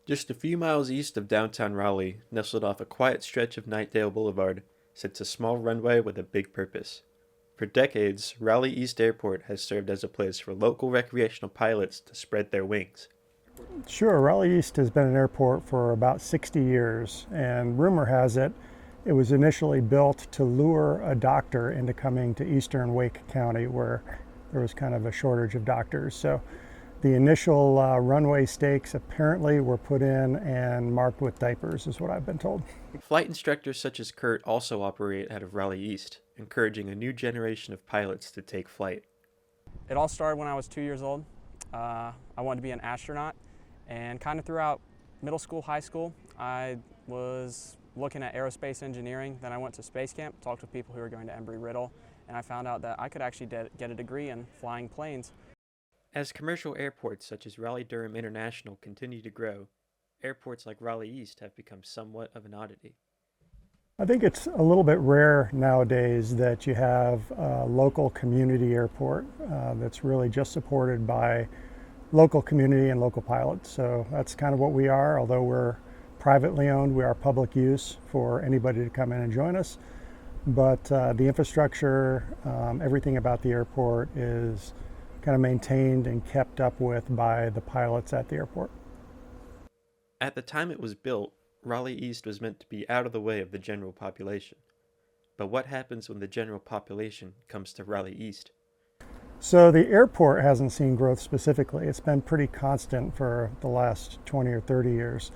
Just a few miles east of downtown Raleigh, nestled off a quiet stretch of Knightdale Boulevard, sits a small runway with a big purpose. For decades, Raleigh East Airport has served as a place for local recreational pilots to spread their wings. Sure, Raleigh East has been an airport for about 60 years, and rumor has it it was initially built to lure a doctor into coming to eastern Wake County where there was kind of a shortage of doctors. So the initial runway stakes apparently were put in and marked with diapers, is what I've been told. Flight instructors such as Kurt also operate out of Raleigh East, encouraging a new generation of pilots to take flight. It all started when I was 2 years old. I wanted to be an astronaut, and kind of throughout middle school, high school, I was looking at aerospace engineering. Then I went to space camp, talked with people who were going to Embry-Riddle, and I found out that I could actually get a degree in flying planes. As commercial airports such as Raleigh-Durham International continue to grow, airports like Raleigh East have become somewhat of an oddity. I think it's a little bit rare nowadays that you have a local community airport that's really just supported by local community and local pilots. So that's kind of what we are. Although we're privately owned, we are public use for anybody to come in and join us. But the infrastructure, everything about the airport is kind of maintained and kept up with by the pilots at the airport. At the time it was built, Raleigh East was meant to be out of the way of the general population. But what happens when the general population comes to Raleigh East? So the airport hasn't seen growth specifically. It's been pretty constant for the last 20 or 30 years.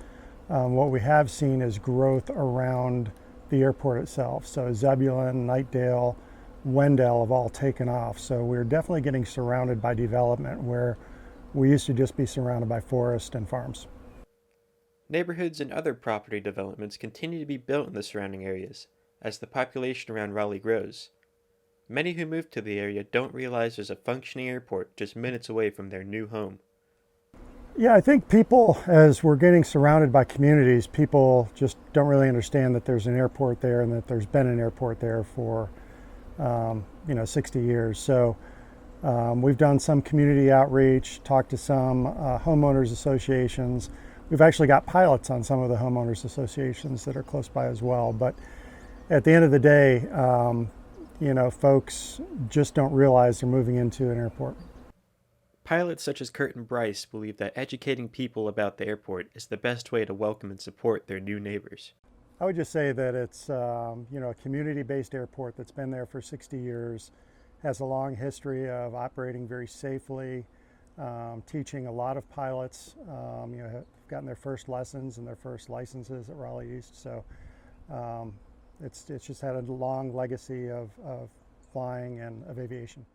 What we have seen is growth around the airport itself. So Zebulon, Knightdale, Wendell have all taken off. So we're definitely getting surrounded by development where we used to just be surrounded by forest and farms. Neighborhoods and other property developments continue to be built in the surrounding areas as the population around Raleigh grows. Many who move to the area don't realize there's a functioning airport just minutes away from their new home. Yeah, I think people, as we're getting surrounded by communities, people just don't really understand that there's an airport there and that there's been an airport there for 60 years. So we've done some community outreach, talked to some homeowners associations. We've actually got pilots on some of the homeowners associations that are close by as well. But at the end of the day, folks just don't realize they're moving into an airport. Pilots such as Kurt and Bryce believe that educating people about the airport is the best way to welcome and support their new neighbors. I would just say that it's a community-based airport that's been there for 60 years, has a long history of operating very safely, teaching a lot of pilots, have gotten their first lessons and their first licenses at Raleigh East. So it's just had a long legacy of flying and of aviation.